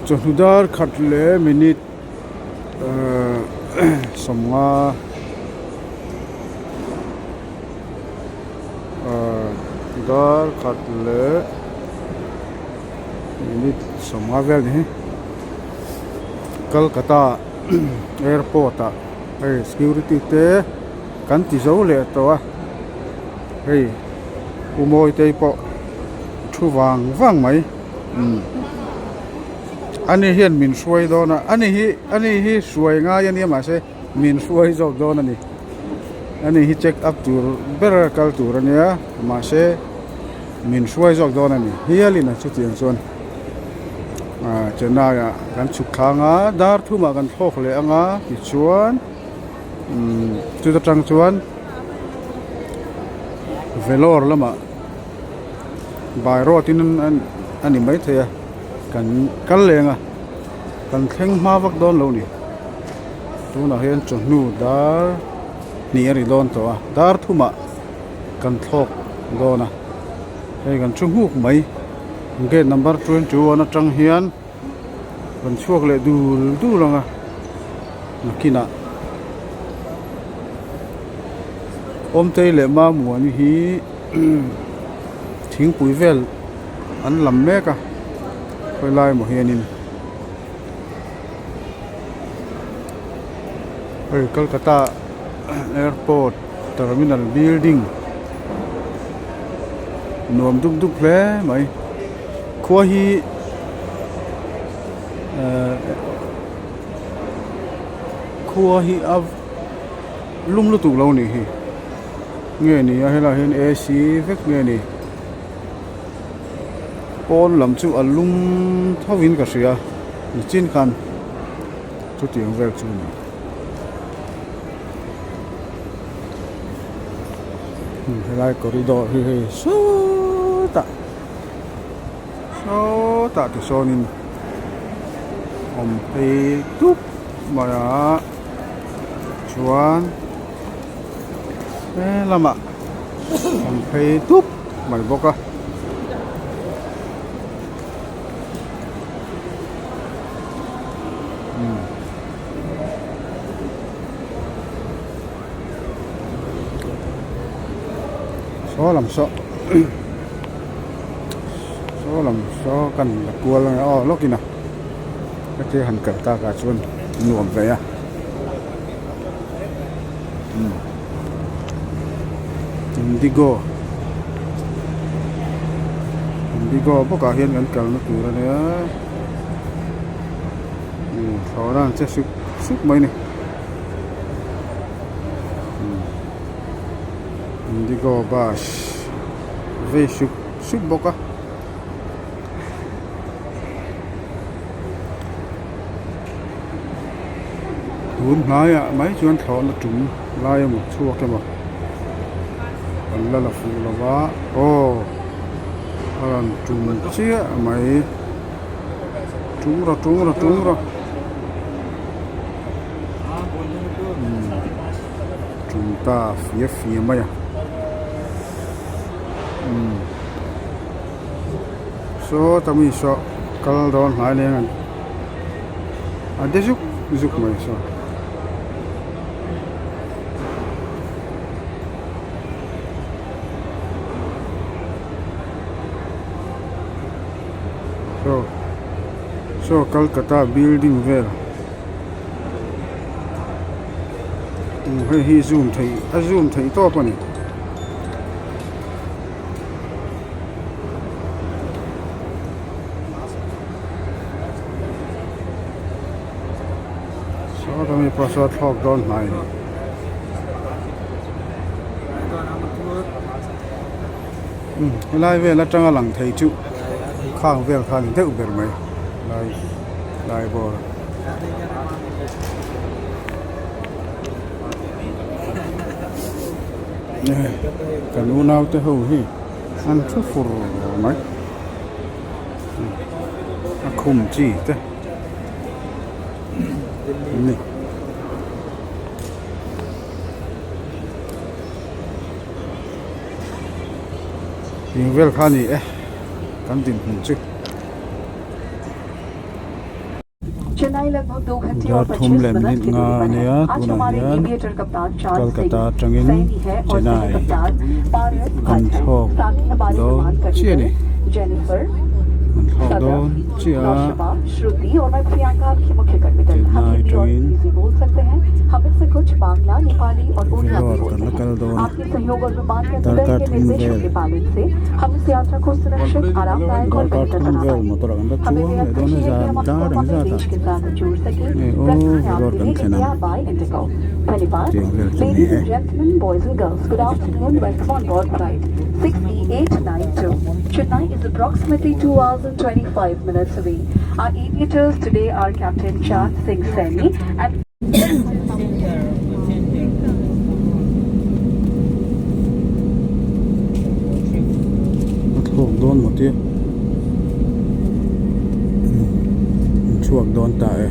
chonudar khatle minute somnga dar khatle minute somnga vel ni Kolkata airport a security te kan ti zo le to a umoi te po thu wang mai ani hian min suai do na ani hi suai nga yani ma se min suai zo do na ni ani hi check up tur ber kal tur ania ma se min suai zo do na ni hiali na chu tiang chon chena ya kan chuk khanga dar thuma kan thok le anga ti chuan chu ta tang chuan velor lama bai ro tin ani mai thaya kan lenga kan thleng ma vak don lo ni tuna hian chonu dar ni ri don to a dar thuma kan thok dona hei kan chunguk mai gate number 22 ana tang hian kan chuak le du langa nakina om te le ma muani hi thing pui vel an lam meka khoi lai mo hianin Kolkata airport terminal building nuam duk le mai khua hi av lung lu tu lo ni hi nghe ni a hela hen AC vek nghe ni pon lam chu alum thawin ka sia ni chin khan chu tiang vel chu ni helai corridor hi so ta tu sonin om pe tup maya chuan lama om pe tup mai boka số làm số cần là cua là lúc kia nào cái kia hành cởi ta cả chuồn nuông về à Indigo bốc cả hiên gần cần nó cũ rồi nữa số đang chết sức mấy này Indigo bus về sức bốc á huống lái à mấy chuyến thọ nó trúng lái một chua cái mà còn là phụ là vá là trúng chia mấy trúng rồi chúng ta phía mày à so tami so kal don hai lengan ade zuk mai so Kolkata building vel hi zoom thấy to pa ni so tami pasat thok don mai lai ve la tanga lang thei chu khang vel khan deuh ber mai lai bo kan unau te ho hi an thu fur mai a khum chi te ni vel khani kan tin chu Chennai लगभग 2 घंटे Dar और thum 25 lem minute ni की nga दूरी पर ne है। ya आज tuna हमारे hian aviator कप्तान चार्ल्स Kolkata सिंह tangin सैनी है और सह Chennai कप्तान पारस an भाई है। thok साथ ही हमारी do विमान chi कर्मी ni जेनिफर an thok सदर, do chi a नौशबा, श्रुति और मैं प्रियंका आपकी मुख्य कर्मीदल। हम Chennai हिंदी और tangin अंग्रेजी बोल सकते हैं। हम इससे कुछ बांग्ला, नेपाली और उड़िया भी Vilor बोलते kan lakal do हैं। na आपके सहयोग और विमान के Darka के निर्देशों thumvel के पालन से हम इस यात्रा को सुरक्षित, आरामदायक और Darka बेहतर बना thumvel पाएंगे। motor kan da हमें tuang बेहद le do खुशी na है za कि हम da आपको dang हमारे za ta देश के साथ जोड़ सके। Ne o प्रस्थान vilor आपके kan लिए thenam इंडिया बाय इंडिगो। धन्यवाद। Tiang vel kan ni Ladies and gentlemen, boys and girls, good afternoon. Welcome on board flight 6E892. Chennai is approximately 2 hours and 25 minutes away. Our aviators today are Captain Charles Singh Saini and thok don mo ti chuak don ta e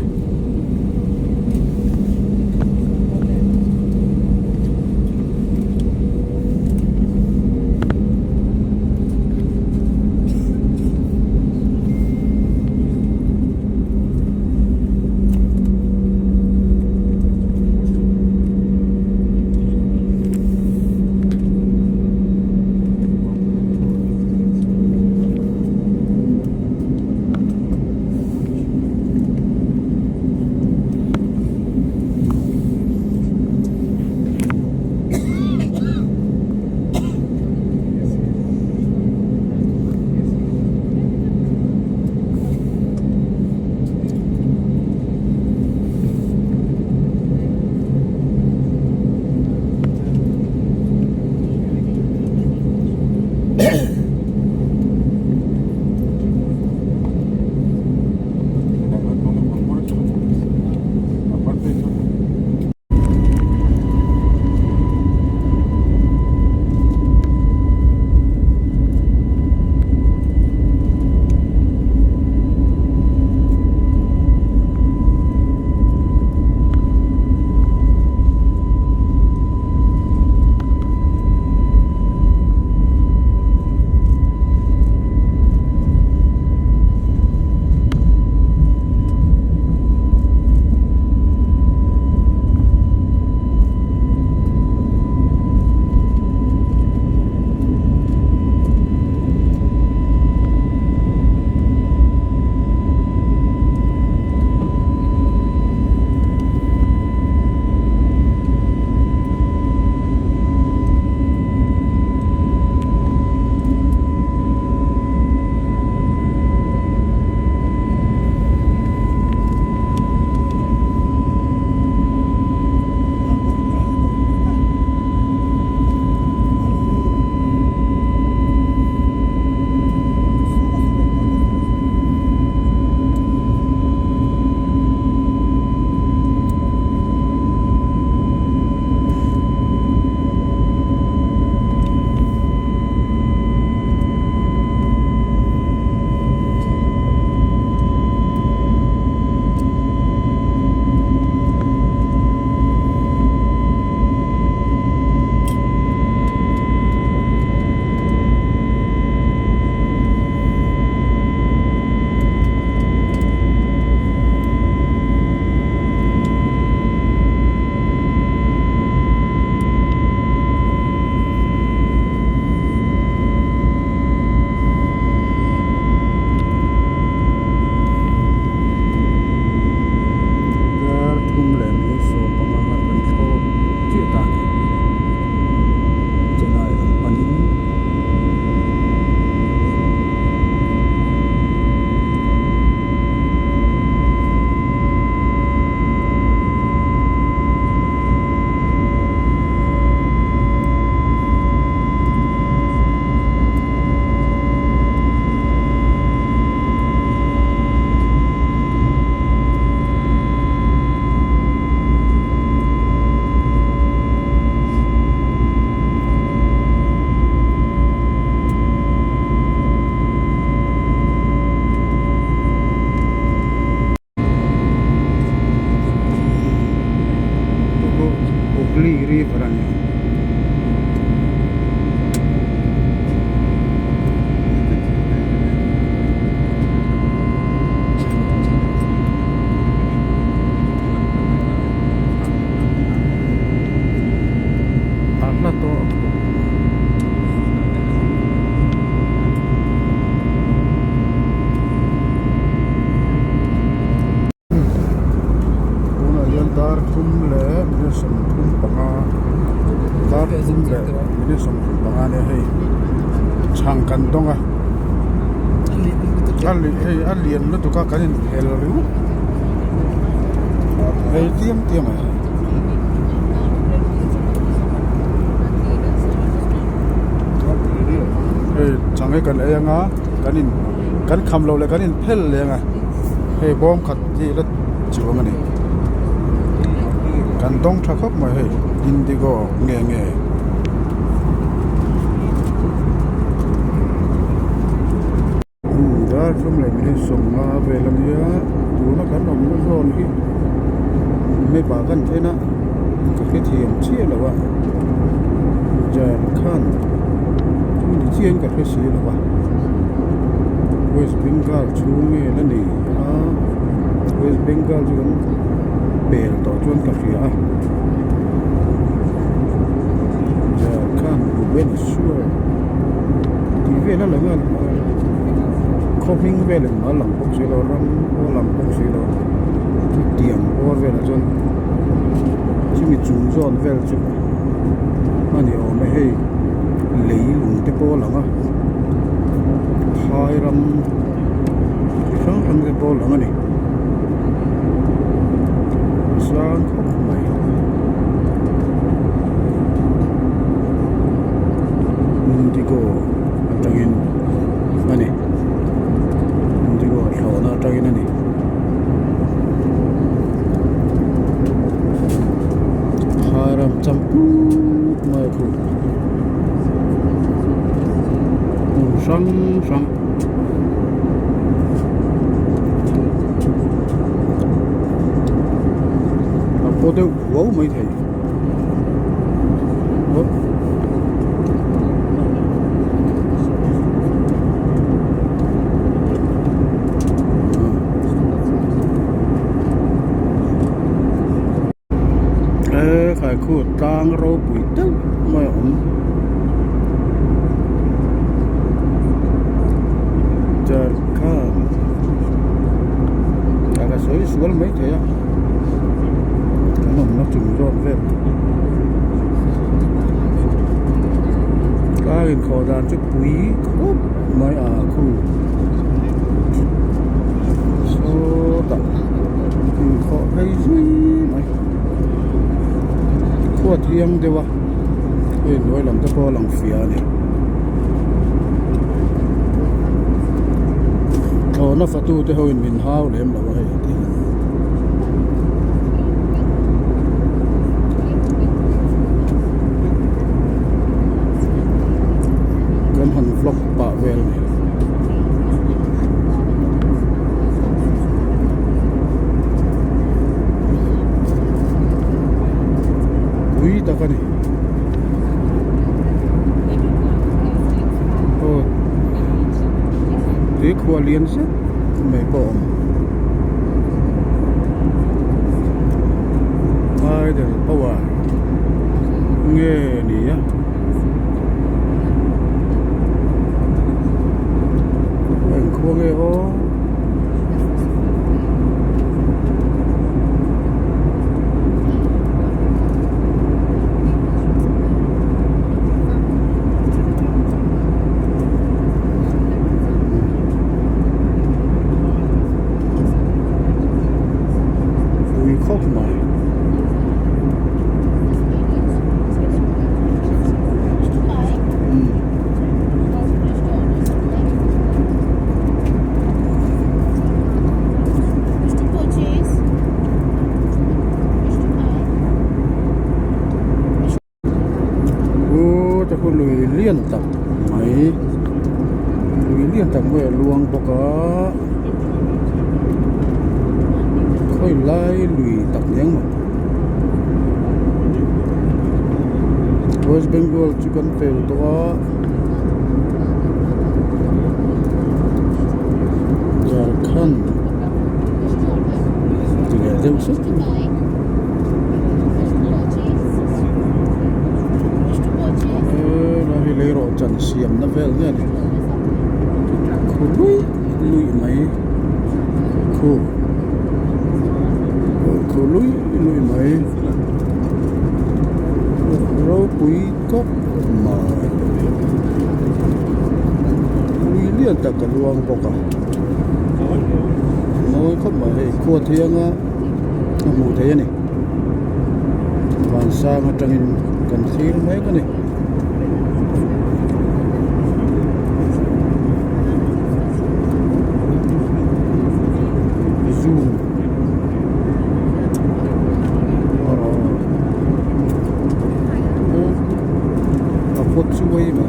hàng cần tông à ăn liền nó tụi các cái này hell luôn hay tiêm tiêm à chẳng hay cần ấy ngã cái này cái khăm lâu lại cái này phê liền à hay bom khát gì đó chịu mà này cần tông thắc khóc mà hay indigo nghe nghe đã trong lại mình sống mà về làm gì á tụi nó cắn đồng nó rồi đi mấy bà gần thế nè cái thiềm chia là vậy giờ khăn chúng đi chiên cả cái gì là vậy West Bengal chú nghe là nỉ West Bengal chứ còn bể tổ chuyên cà phê à giờ khăn bên xưa thì về nó là ngon Khopping về là nó làm bốc xí lo làm bốc xí lo tiền ô về là chân chỉ mình trúng giòn về là chứ mà nhiều mấy hay lấy lùng cái bò lắm á hai ram cái bò lắm này sáng khóc mày đi cô tagin này nó cho cái này haram campur mai khu sang sang cô tiêu gấu mấy thầy khai khu tang rô bụi tức mai ổn chờ khăn cái sới xuống mấy thế cái nó chừng rộn về cái hình khó ra chút quý khúc mai khu số tập khó thấy duy mày qua thiêng đi vào nói làm cho cô lòng phía này nó phát tu tới hồi mình hao để em là vậy gần hẳn vlog bạ về này quý ta cái này thế khoa liên rất mấy bộ ai được bao à nghe đi á anh khoa nghe ô khóc mà cho cô lùi liên tập máy lùi liên tập về luồng bọc có khơi lai lùi tập nhang mà West Bengal chỉ cần về đó giờ khăn thì là thêm sức nó đi lấy rồi chân xiêm nó về thế này khu lùi mấy khu lùi mấy rau quý cốc mà chuang boka nói không mà hay khua thiêng á mù thế này còn sang trong cần khí mấy cái này zoom phút suy mà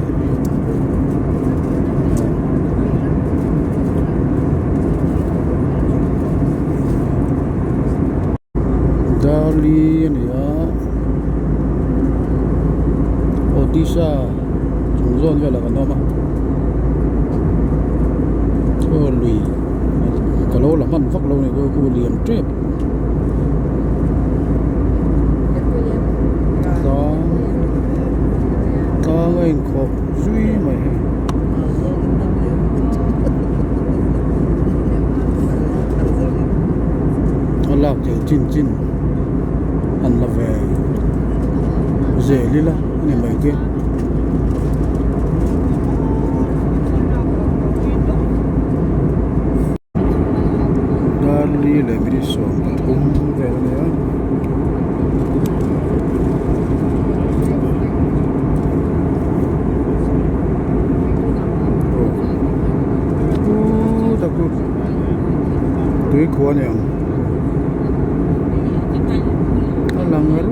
Dali ni ya Odisha Chungzon vela ka noma Cho lùi Cả lô là mặn phắc lâu này cô liềm trếp Đó Có ngành khổ duy mày Nó lạc thì chín chín anh là về dễ đi là nên mấy kia Dali là bị sống thùng về này á takut tuh kuan yang langgar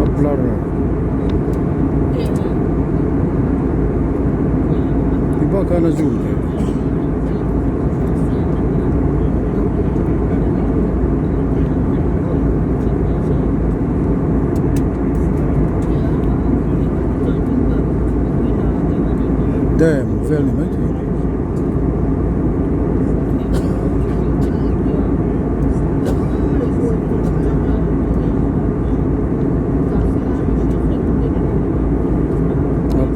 aplar tiba kana zoom damn very much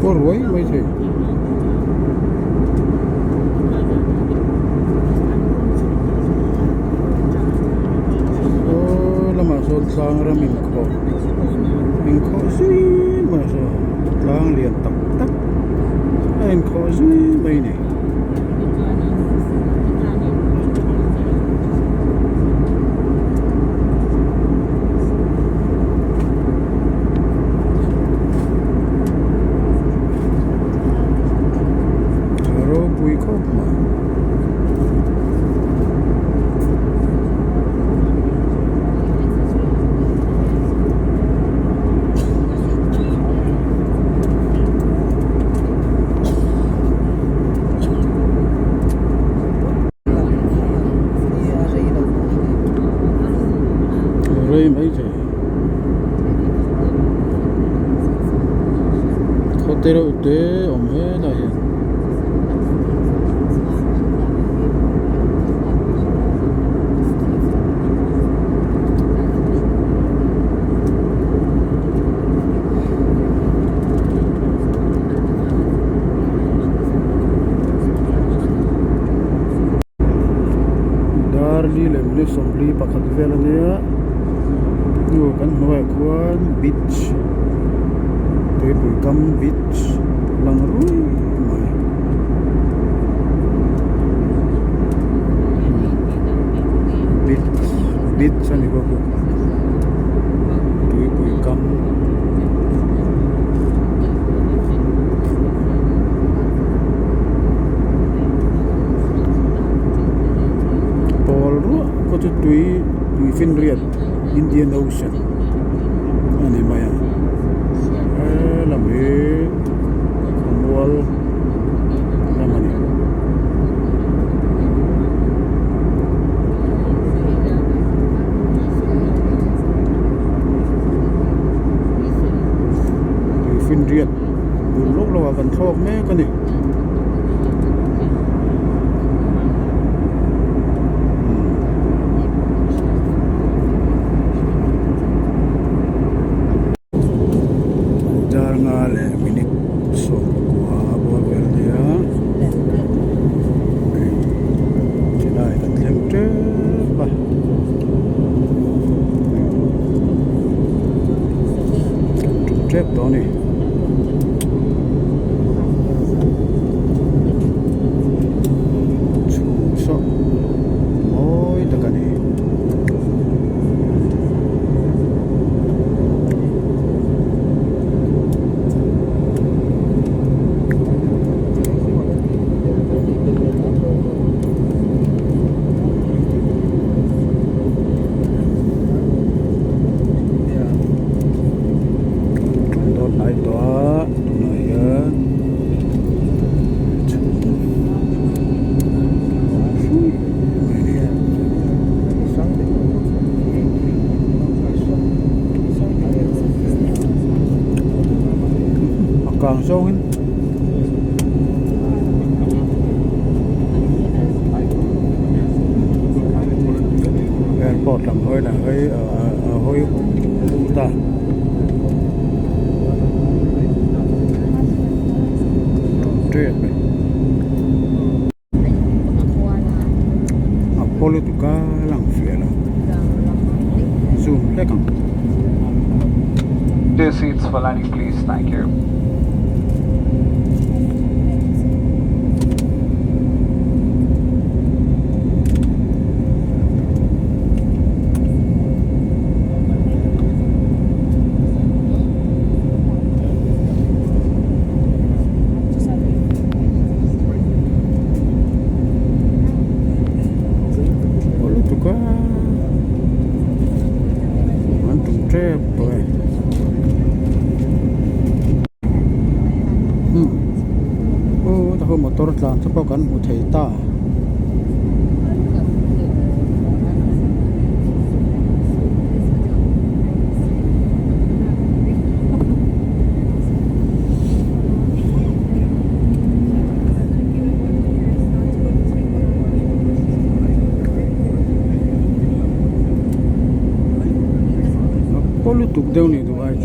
por hoy mấy thầy lama sol sang ra mình kho suy mà sao lang liền tập tắc anh kho suy mấy này Bùi khóc mà rơi mấy trời có tê đâu tê ổng hết là hiện Darli lemle sombli pakat vela nia yo kan noi kwan beach toi pui kam beach lang rui mai beach ani ko toi pui kam có chút tùy phiên riêng Indian Ocean anh em mày làm cái Cornwall làm gì tùy phiên riêng từ lúc là gần thô mấy cái này minit so kuha bo verdia kinai kan lemte ba kang songin airport làm hơi là hơi hơi ta trip Apollo tu ka lang phía là zoom lấy căng. Dear seats for landing, please. Thank you. Apollo tu ka antum trip rồi. Tahu motor lan sebab kan utai ta. Polu tuk deu ni tu ai.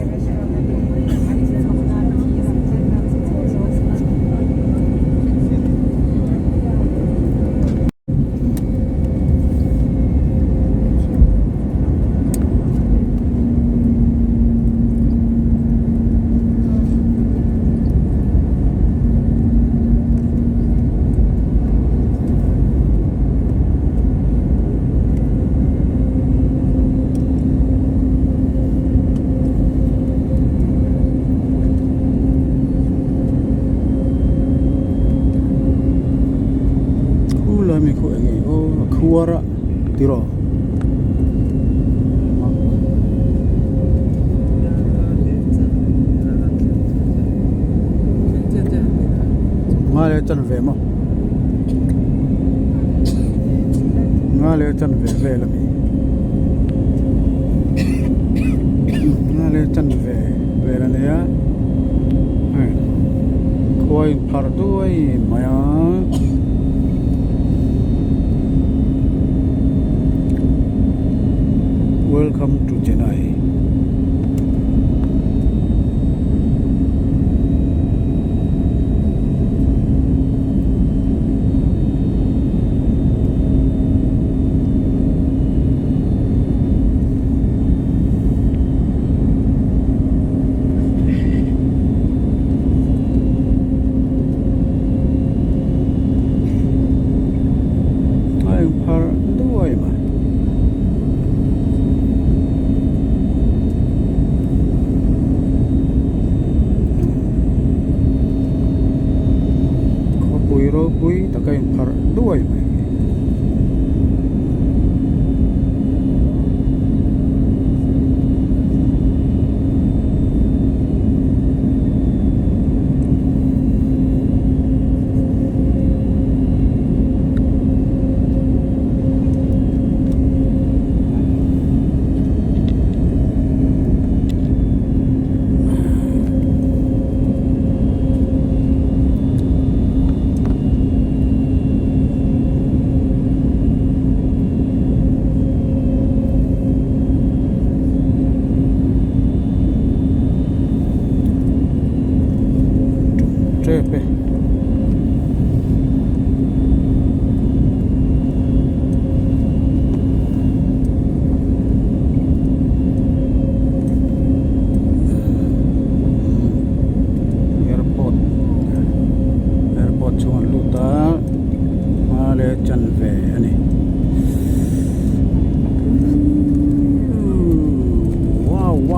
Mi ko ngi o khuara tiro ngale chan ve mo ngale chan ve la mi ngale chan ve la ne ya koi par doi maya Welcome to Chennai. I'm par doi ma. Pui takai par duai mai trepe airport chuan luta male chan ve ani wow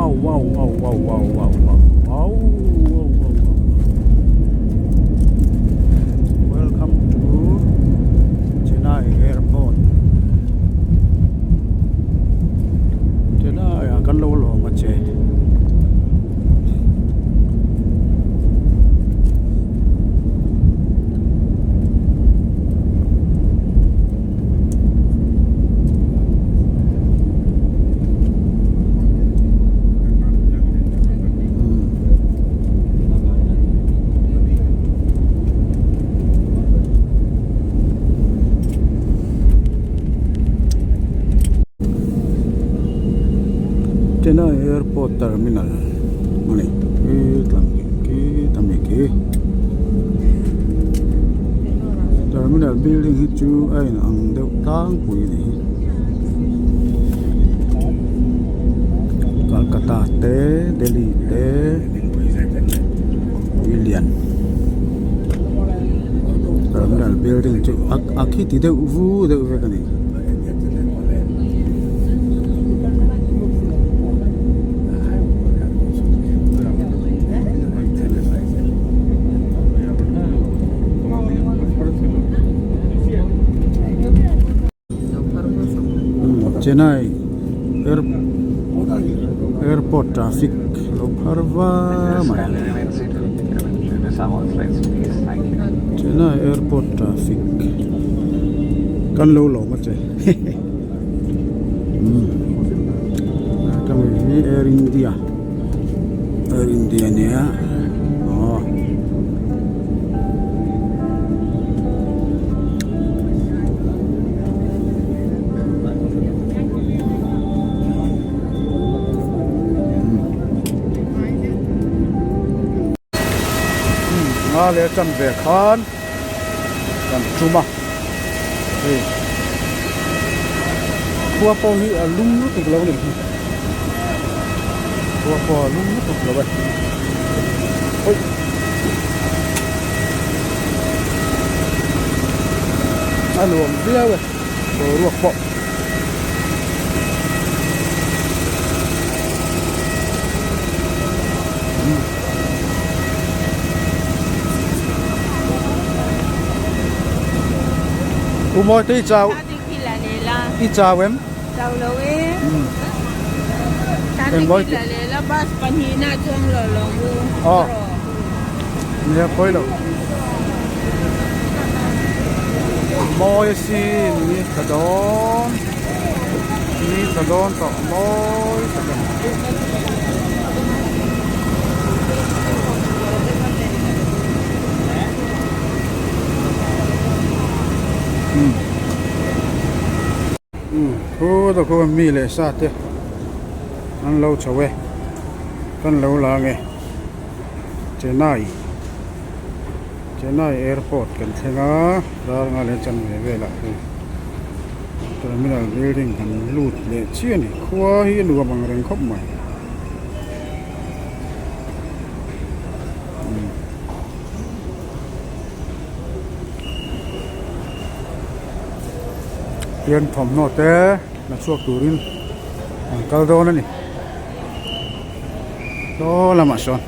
Chennai Airport Terminal. Mana? Kita mikir. Terminal building itu ay ang tang pui ni. Kolkata te, Delhi te, William. Terminal building itu aki tidak uvu kan ni. Chennai Airport traffic Lopharva Chennai Airport traffic kan lâu lâu mất rồi kami Air India ni ya oh le cham ve khan kan chuma ei khua po hi lung nu tuk lo ni khua po lung nu tuk lo ba oi luồng bia rồi đồ luộc po Umoi tu ijau, ijau em. Ijau lo em. Em Umoi tu la bas panhina jong lo lo. Oh, ni apa itu? Umoi si ni kadon tak umoi kadon. Thôi cô mi lệ sát thế ăn lâu cháu ấy con lâu là nghe Chennai Airport cần thế ngã ra ngã lên chân về lại terminal building cần lụt lệ chia này khoa hi lụa bằng rừng khóc mày tiền phẩm nọ té là suốt turin kalau đó này đó là mà son